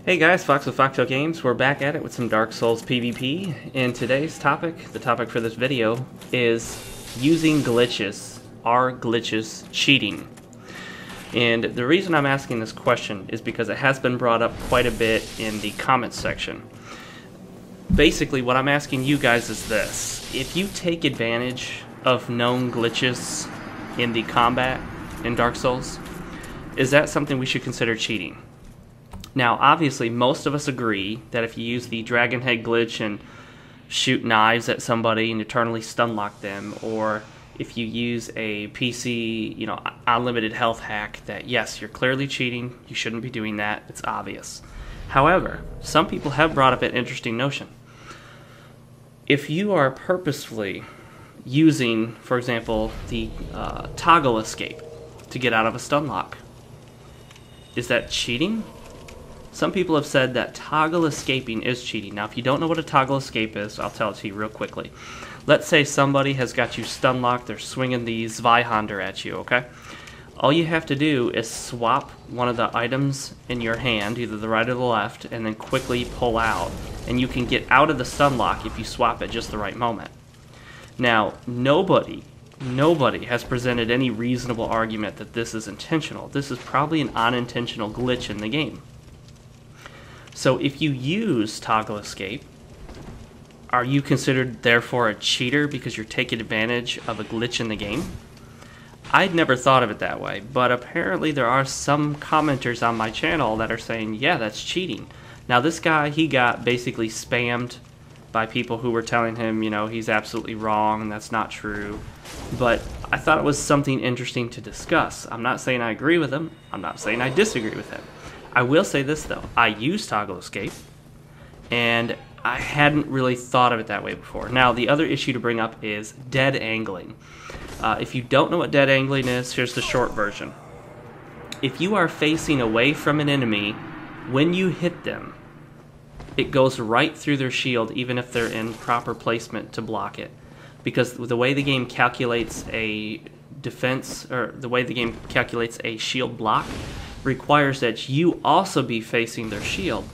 Hey guys, Fox with FoxeoGames. We're back at it with some Dark Souls PvP, and today's topic, the topic for this video, is using glitches. Are glitches cheating? And the reason I'm asking this question is because it has been brought up quite a bit in the comments section. Basically, what I'm asking you guys is this. If you take advantage of known glitches in the combat in Dark Souls, is that something we should consider cheating? Now, obviously, most of us agree that if you use the Dragon Head glitch and shoot knives at somebody and eternally stun lock them, or if you use a PC, unlimited health hack, that yes, you're clearly cheating, you shouldn't be doing that, it's obvious. However, some people have brought up an interesting notion. If you are purposefully using, for example, the toggle escape to get out of a stun lock, is that cheating? Some people have said that toggle escaping is cheating. Now, if you don't know what a toggle escape is, I'll tell it to you real quickly. Let's say somebody has got you stun locked, they're swinging the Zweihander at you, okay? All you have to do is swap one of the items in your hand, either the right or the left, and then quickly pull out. And you can get out of the stun lock if you swap at just the right moment. Now, nobody has presented any reasonable argument that this is intentional. This is probably an unintentional glitch in the game. So if you use toggle escape, are you considered therefore a cheater because you're taking advantage of a glitch in the game? I'd never thought of it that way, but apparently there are some commenters on my channel that are saying, yeah, that's cheating. Now this guy, he got basically spammed by people who were telling him, he's absolutely wrong and that's not true. But I thought it was something interesting to discuss. I'm not saying I agree with him. I'm not saying I disagree with him. I will say this though, I use toggle escape, and I hadn't really thought of it that way before. Now, the other issue to bring up is dead angling. If you don't know what dead angling is, here's the short version. If you are facing away from an enemy, when you hit them, it goes right through their shield, even if they're in proper placement to block it. Because the way the game calculates a defense, or the way the game calculates a shield block, requires that you also be facing their shield.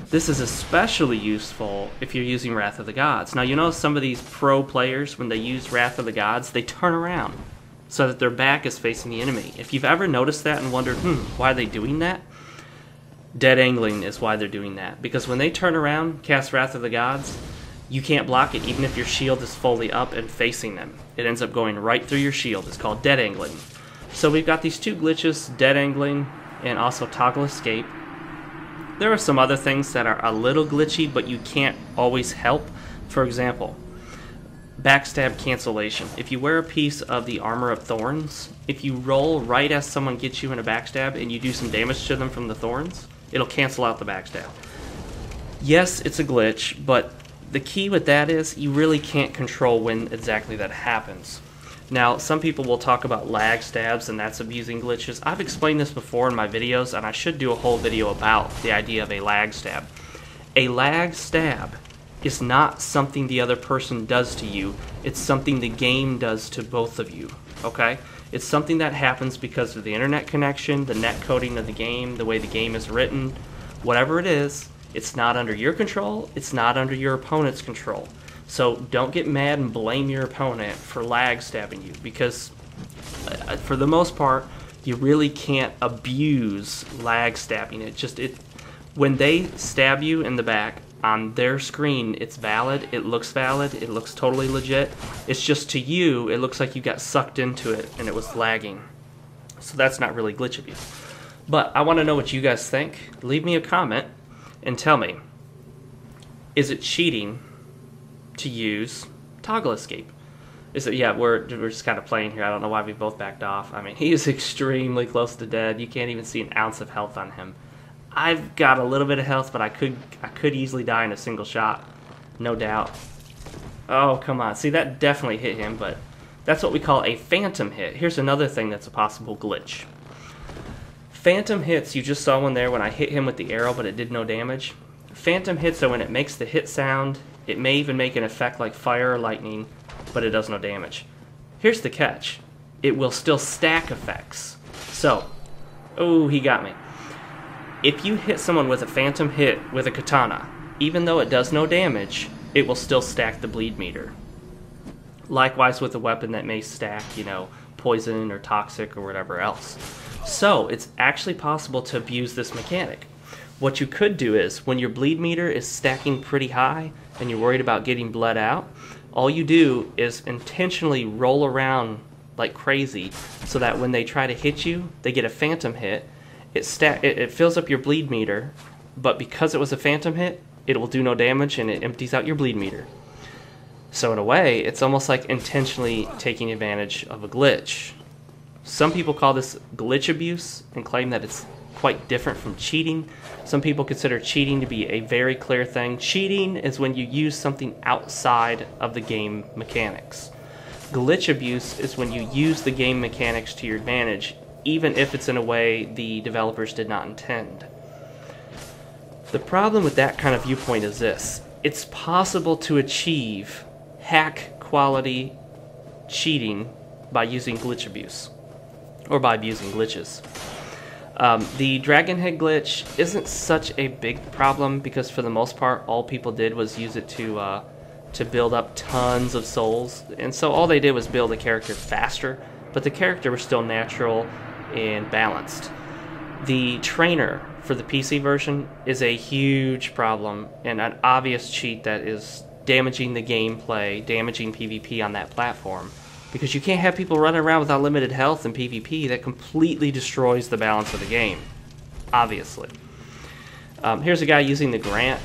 This is especially useful if you're using Wrath of the Gods. Now, some of these pro players, when they use Wrath of the Gods, they turn around so that their back is facing the enemy. If you've ever noticed that and wondered, why are they doing that? Dead angling is why they're doing that. Because when they turn around, cast Wrath of the Gods, you can't block it even if your shield is fully up and facing them. It ends up going right through your shield. It's called dead angling. So we've got these two glitches, dead angling and also toggle escape. There are some other things that are a little glitchy, but you can't always help. For example, backstab cancellation. If you wear a piece of the Armor of Thorns, if you roll right as someone gets you in a backstab and you do some damage to them from the thorns, it'll cancel out the backstab. Yes, it's a glitch, but the key with that is you really can't control when exactly that happens. Now, some people will talk about lag stabs, and that's abusing glitches. I've explained this before in my videos, and I should do a whole video about the idea of a lag stab. A lag stab is not something the other person does to you. It's something the game does to both of you, okay? It's something that happens because of the internet connection, the net coding of the game, the way the game is written, whatever it is. It's not under your control. It's not under your opponent's control. So don't get mad and blame your opponent for lag stabbing you, because for the most part, you really can't abuse lag stabbing. When they stab you in the back on their screen, it's valid, it looks totally legit. It's just to you, it looks like you got sucked into it and it was lagging. So that's not really glitch abuse. But I want to know what you guys think. Leave me a comment and tell me, is it cheating to use toggle escape? Is it? Yeah, we're just kind of playing here. I don't know why we both backed off. I mean, he is extremely close to dead. You can't even see an ounce of health on him. I've got a little bit of health, but I could easily die in a single shot, no doubt. Oh, come on. See, that definitely hit him, but that's what we call a phantom hit. Here's another thing that's a possible glitch. Phantom hits, you just saw one there when I hit him with the arrow, but it did no damage. Phantom hits are when it makes the hit sound. It may even make an effect like fire or lightning, but it does no damage. Here's the catch. It will still stack effects. So, oh, he got me. If you hit someone with a phantom hit with a katana, even though it does no damage, it will still stack the bleed meter. Likewise with a weapon that may stack, poison or toxic or whatever else. So it's actually possible to abuse this mechanic. What you could do is, when your bleed meter is stacking pretty high and you're worried about getting bled out, all you do is intentionally roll around like crazy so that when they try to hit you, they get a phantom hit. It fills up your bleed meter, but because it was a phantom hit, it will do no damage and it empties out your bleed meter. So in a way, it's almost like intentionally taking advantage of a glitch. Some people call this glitch abuse and claim that it's quite different from cheating. Some people consider cheating to be a very clear thing. Cheating is when you use something outside of the game mechanics. Glitch abuse is when you use the game mechanics to your advantage, even if it's in a way the developers did not intend. The problem with that kind of viewpoint is this: it's possible to achieve hack quality cheating by using glitch abuse, or by abusing glitches. The dragon head glitch isn't such a big problem because for the most part all people did was use it to build up tons of souls, and so all they did was build a character faster, but the character was still natural and balanced. The trainer for the PC version is a huge problem and an obvious cheat that is damaging the gameplay, damaging PvP on that platform. Because you can't have people running around with unlimited health in PvP. That completely destroys the balance of the game, obviously. Here's a guy using the Grant.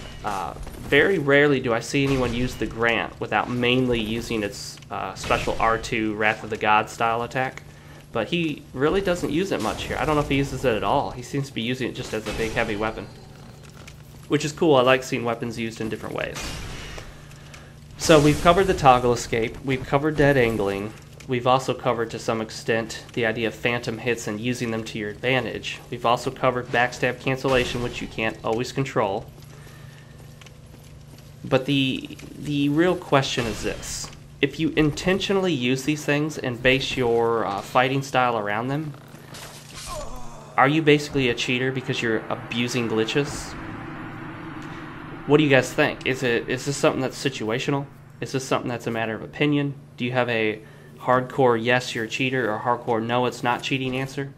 Very rarely do I see anyone use the Grant without mainly using its special R2 Wrath of the God style attack. But he really doesn't use it much here. I don't know if he uses it at all. He seems to be using it just as a big heavy weapon, which is cool. I like seeing weapons used in different ways. So we've covered the toggle escape, we've covered dead angling, we've also covered to some extent the idea of phantom hits and using them to your advantage. We've also covered backstab cancellation, which you can't always control. But the real question is this: if you intentionally use these things and base your fighting style around them, are you basically a cheater because you're abusing glitches? What do you guys think? Is this something that's situational? Is this something that's a matter of opinion? Do you have a hardcore yes, you're a cheater, or hardcore no, it's not cheating answer?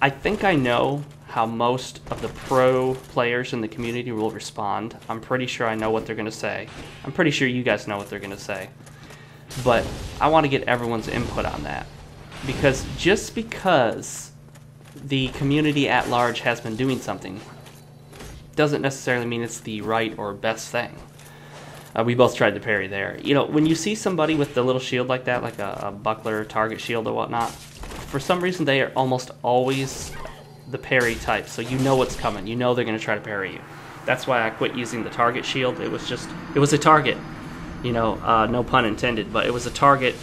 I think I know how most of the pro players in the community will respond. I'm pretty sure I know what they're going to say. I'm pretty sure you guys know what they're going to say. But I want to get everyone's input on that. Because just because the community at large has been doing something doesn't necessarily mean it's the right or best thing. We both tried to parry there. When you see somebody with the little shield like that, like a buckler, target shield or whatnot, for some reason they are almost always the parry type, so you know what's coming. You know they're going to try to parry you. That's why I quit using the target shield. It was a target, no pun intended, but it was a target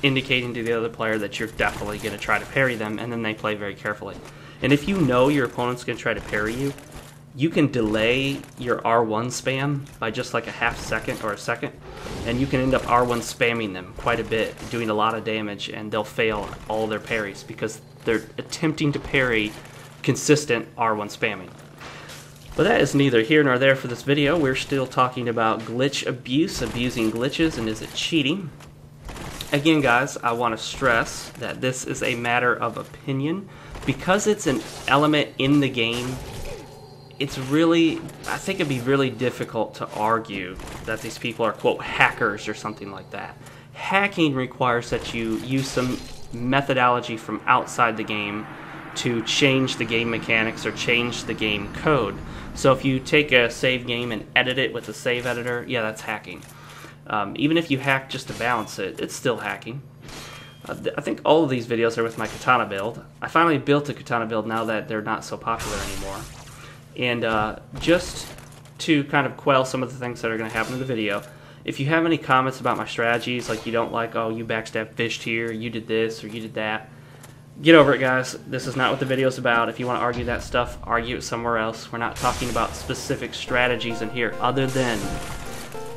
indicating to the other player that you're definitely going to try to parry them, and then they play very carefully. And if you know your opponent's going to try to parry you, you can delay your R1 spam by just like a half second or a second, and you can end up R1 spamming them quite a bit, doing a lot of damage, and they'll fail all their parries because they're attempting to parry consistent R1 spamming. But that is neither here nor there for this video. We're still talking about glitch abuse, abusing glitches, and is it cheating? Again, guys, I want to stress that this is a matter of opinion. Because it's an element in the game, I think it'd be really difficult to argue that these people are, quote, hackers or something like that. Hacking requires that you use some methodology from outside the game to change the game mechanics or change the game code. So if you take a save game and edit it with a save editor, yeah, that's hacking. Even if you hack just to balance it, it's still hacking. I think all of these videos are with my katana build. I finally built a katana build now that they're not so popular anymore. And just to kind of quell some of the things that are going to happen in the video, if you have any comments about my strategies, like you don't like, oh, you backstab fished here, you did this, or you did that, get over it, guys. This is not what the video is about. If you want to argue that stuff, argue it somewhere else. We're not talking about specific strategies in here other than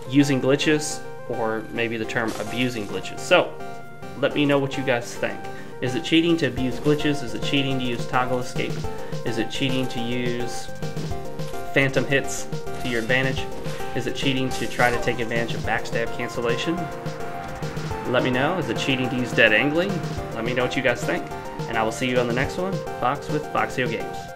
using glitches, or maybe the term abusing glitches. So let me know what you guys think. Is it cheating to abuse glitches? Is it cheating to use toggle escape? Is it cheating to use phantom hits to your advantage? Is it cheating to try to take advantage of backstab cancellation? Let me know. Is it cheating to use dead angling? Let me know what you guys think. And I will see you on the next one. Fox with FoxeoGames.